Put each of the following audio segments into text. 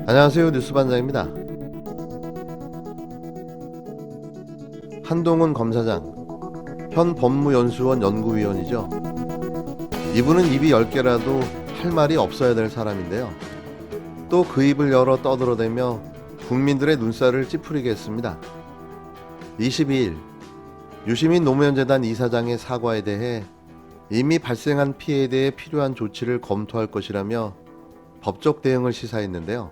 안녕하세요. 뉴스반장입니다. 한동훈 검사장, 현 법무연수원 연구위원이죠. 이분은 입이 10개라도 할 말이 없어야 될 사람인데요. 또 그 입을 열어 떠들어대며 국민들의 눈살을 찌푸리게 했습니다. 22일 유시민 노무현재단 이사장의 사과에 대해 이미 발생한 피해에 대해 필요한 조치를 검토할 것이라며 법적 대응을 시사했는데요.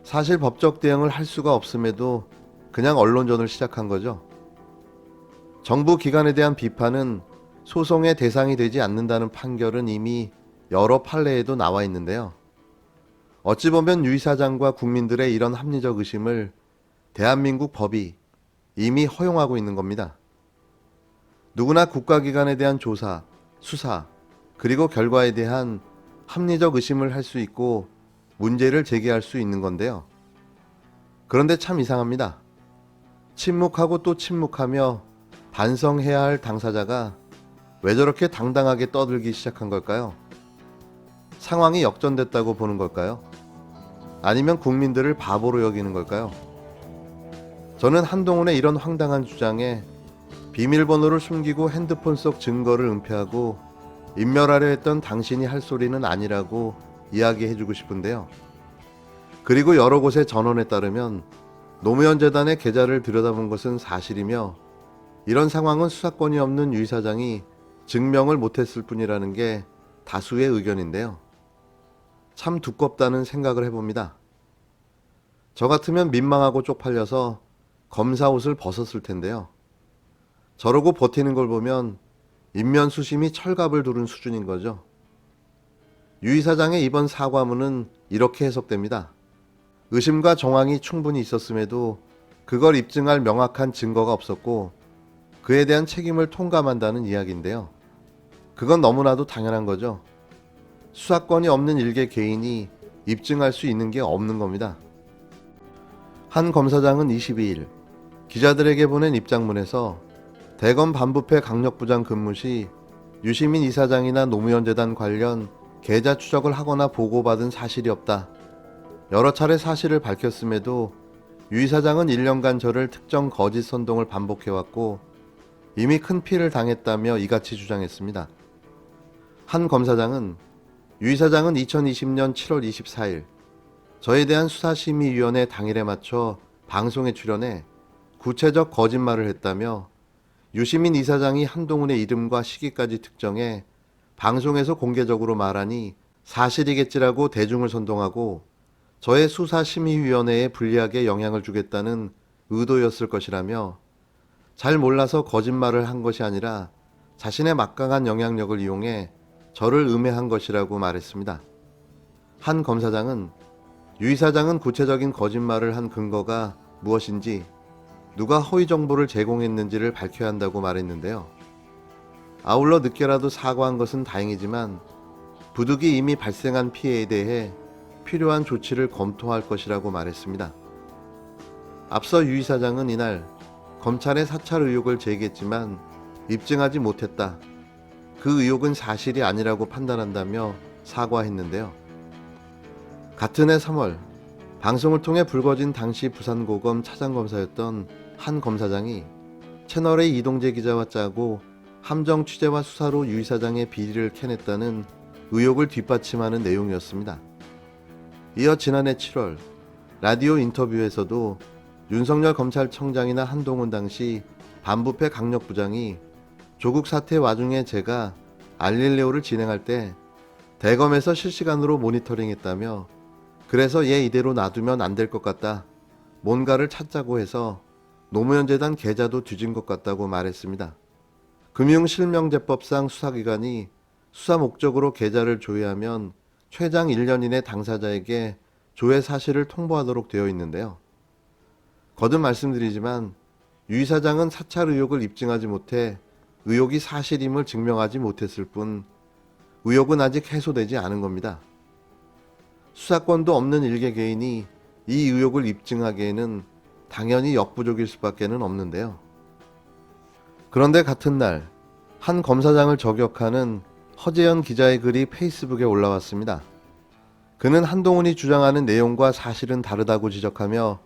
사실 법적 대응을 할 수가 없음에도 그냥 언론전을 시작한 거죠. 정부 기관에 대한 비판은 소송의 대상이 되지 않는다는 판결은 이미 여러 판례에도 나와 있는데요. 어찌 보면 유 이사장과 국민들의 이런 합리적 의심을 대한민국 법이 이미 허용하고 있는 겁니다. 누구나 국가기관에 대한 조사, 수사, 그리고 결과에 대한 합리적 의심을 할 수 있고 문제를 제기할 수 있는 건데요. 그런데 참 이상합니다. 침묵하고 또 침묵하며 반성해야 할 당사자가 왜 저렇게 당당하게 떠들기 시작한 걸까요? 상황이 역전됐다고 보는 걸까요? 아니면 국민들을 바보로 여기는 걸까요? 저는 한동훈의 이런 황당한 주장에 비밀번호를 숨기고 핸드폰 속 증거를 은폐하고 인멸하려 했던 당신이 할 소리는 아니라고 이야기해주고 싶은데요. 그리고 여러 곳의 전원에 따르면 노무현 재단의 계좌를 들여다본 것은 사실이며 이런 상황은 수사권이 없는 유 이사장이 증명을 못했을 뿐이라는 게 다수의 의견인데요. 참 두껍다는 생각을 해봅니다. 저 같으면 민망하고 쪽팔려서 검사 옷을 벗었을 텐데요. 저러고 버티는 걸 보면 인면수심이 철갑을 두른 수준인 거죠. 유 이사장의 이번 사과문은 이렇게 해석됩니다. 의심과 정황이 충분히 있었음에도 그걸 입증할 명확한 증거가 없었고 그에 대한 책임을 통감한다는 이야기인데요. 그건 너무나도 당연한 거죠. 수사권이 없는 일개 개인이 입증할 수 있는 게 없는 겁니다. 한 검사장은 22일 기자들에게 보낸 입장문에서 대검 반부패 강력부장 근무 시 유시민 이사장이나 노무현 재단 관련 계좌 추적을 하거나 보고받은 사실이 없다. 여러 차례 사실을 밝혔음에도 유 이사장은 1년간 저를 특정 거짓 선동을 반복해왔고 이미 큰 피해를 당했다며 이같이 주장했습니다. 한 검사장은 유 이사장은 2020년 7월 24일 저에 대한 수사심의위원회 당일에 맞춰 방송에 출연해 구체적 거짓말을 했다며 유시민 이사장이 한동훈의 이름과 시기까지 특정해 방송에서 공개적으로 말하니 사실이겠지라고 대중을 선동하고 저의 수사심의위원회에 불리하게 영향을 주겠다는 의도였을 것이라며 잘 몰라서 거짓말을 한 것이 아니라 자신의 막강한 영향력을 이용해 저를 음해한 것이라고 말했습니다. 한 검사장은 유 이사장은 구체적인 거짓말을 한 근거가 무엇인지 누가 허위 정보를 제공했는지를 밝혀야 한다고 말했는데요. 아울러 늦게라도 사과한 것은 다행이지만 부득이 이미 발생한 피해에 대해 필요한 조치를 검토할 것이라고 말했습니다. 앞서 유 이사장은 이날 검찰의 사찰 의혹을 제기했지만 입증하지 못했다. 그 의혹은 사실이 아니라고 판단한다며 사과했는데요. 같은 해 3월 방송을 통해 불거진 당시 부산고검 차장검사였던 한 검사장이 채널A 이동재 기자와 짜고 함정 취재와 수사로 유 이사장의 비리를 캐냈다는 의혹을 뒷받침하는 내용이었습니다. 이어 지난해 7월 라디오 인터뷰에서도 윤석열 검찰청장이나 한동훈 당시 반부패 강력부장이 조국 사태 와중에 제가 알릴레오를 진행할 때 대검에서 실시간으로 모니터링했다며 그래서 얘 이대로 놔두면 안 될 것 같다. 뭔가를 찾자고 해서 노무현 재단 계좌도 뒤진 것 같다고 말했습니다. 금융실명제법상 수사기관이 수사 목적으로 계좌를 조회하면 최장 1년 이내 당사자에게 조회 사실을 통보하도록 되어 있는데요. 거듭 말씀드리지만 유 이사장은 사찰 의혹을 입증하지 못해 의혹이 사실임을 증명하지 못했을 뿐 의혹은 아직 해소되지 않은 겁니다. 수사권도 없는 일개 개인이 이 의혹을 입증하기에는 당연히 역부족일 수밖에는 없는데요. 그런데 같은 날 한 검사장을 저격하는 허재현 기자의 글이 페이스북에 올라왔습니다. 그는 한동훈이 주장하는 내용과 사실은 다르다고 지적하며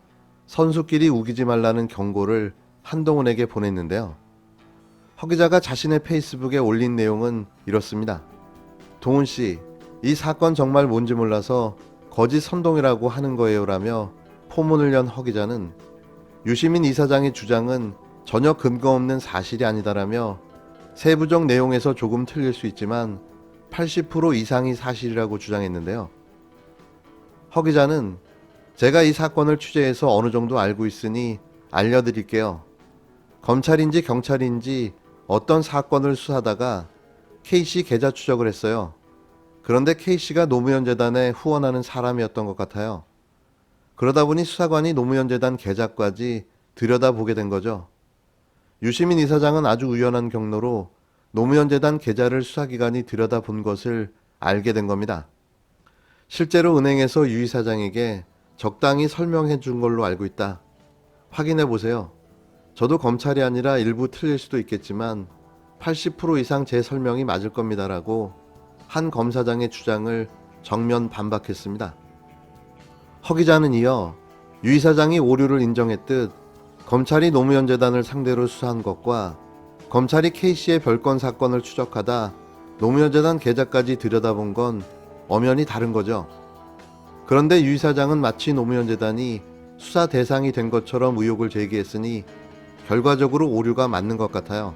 선수끼리 우기지 말라는 경고를 한동훈에게 보냈는데요. 허 기자가 자신의 페이스북에 올린 내용은 이렇습니다. 동훈 씨, 이 사건 정말 뭔지 몰라서 거짓 선동이라고 하는 거예요라며 포문을 연 허 기자는 유시민 이사장의 주장은 전혀 근거 없는 사실이 아니다라며 세부적 내용에서 조금 틀릴 수 있지만 80% 이상이 사실이라고 주장했는데요. 허 기자는 제가 이 사건을 취재해서 어느 정도 알고 있으니 알려드릴게요. 검찰인지 경찰인지 어떤 사건을 수사하다가 K씨 계좌 추적을 했어요. 그런데 K씨가 노무현재단에 후원하는 사람이었던 것 같아요. 그러다 보니 수사관이 노무현재단 계좌까지 들여다보게 된 거죠. 유시민 이사장은 아주 우연한 경로로 노무현재단 계좌를 수사기관이 들여다본 것을 알게 된 겁니다. 실제로 은행에서 유 이사장에게 적당히 설명해 준 걸로 알고 있다. 확인해 보세요. 저도 검찰이 아니라 일부 틀릴 수도 있겠지만 80% 이상 제 설명이 맞을 겁니다라고 한 검사장의 주장을 정면 반박했습니다. 허 기자는 이어 유 이사장이 오류를 인정했듯 검찰이 노무현재단을 상대로 수사한 것과 검찰이 K씨의 별건 사건을 추적하다 노무현재단 계좌까지 들여다본 건 엄연히 다른 거죠. 그런데 유 이사장은 마치 노무현재단이 수사 대상이 된 것처럼 의혹을 제기했으니 결과적으로 오류가 맞는 것 같아요.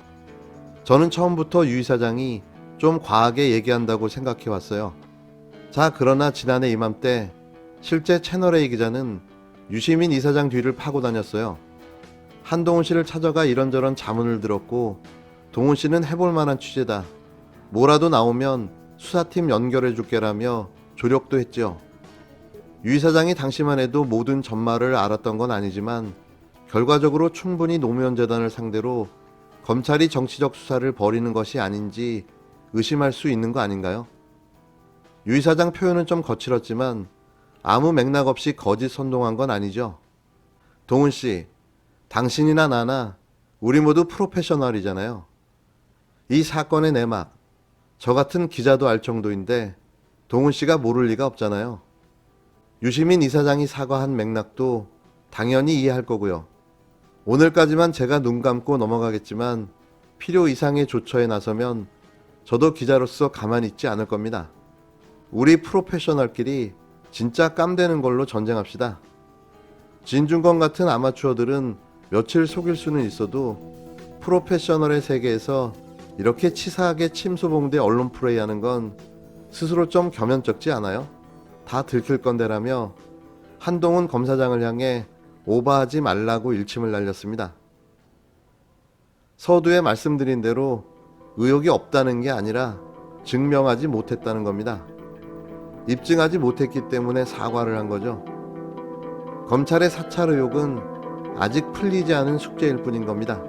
저는 처음부터 유 이사장이 좀 과하게 얘기한다고 생각해 왔어요. 자, 그러나 지난해 이맘때 실제 채널A 기자는 유시민 이사장 뒤를 파고 다녔어요. 한동훈 씨를 찾아가 이런저런 자문을 들었고 동훈 씨는 해볼 만한 취재다. 뭐라도 나오면 수사팀 연결해 줄게라며 조력도 했죠. 유 이사장이 당시만 해도 모든 전말을 알았던 건 아니지만 결과적으로 충분히 노무현재단을 상대로 검찰이 정치적 수사를 벌이는 것이 아닌지 의심할 수 있는 거 아닌가요? 유 이사장 표현은 좀 거칠었지만 아무 맥락 없이 거짓 선동한 건 아니죠. 동훈 씨, 당신이나 나나 우리 모두 프로페셔널이잖아요. 이 사건의 내막, 저 같은 기자도 알 정도인데 동훈 씨가 모를 리가 없잖아요. 유시민 이사장이 사과한 맥락도 당연히 이해할 거고요. 오늘까지만 제가 눈 감고 넘어가겠지만 필요 이상의 조처에 나서면 저도 기자로서 가만히 있지 않을 겁니다. 우리 프로페셔널끼리 진짜 깜대는 걸로 전쟁합시다. 진중권 같은 아마추어들은 며칠 속일 수는 있어도 프로페셔널의 세계에서 이렇게 치사하게 침소봉대 언론 플레이하는 건 스스로 좀 겸연쩍지 않아요? 다 들킬 건데라며 한동훈 검사장을 향해 오버하지 말라고 일침을 날렸습니다. 서두에 말씀드린 대로 의혹이 없다는 게 아니라 증명하지 못했다는 겁니다. 입증하지 못했기 때문에 사과를 한 거죠. 검찰의 사찰 의혹은 아직 풀리지 않은 숙제일 뿐인 겁니다.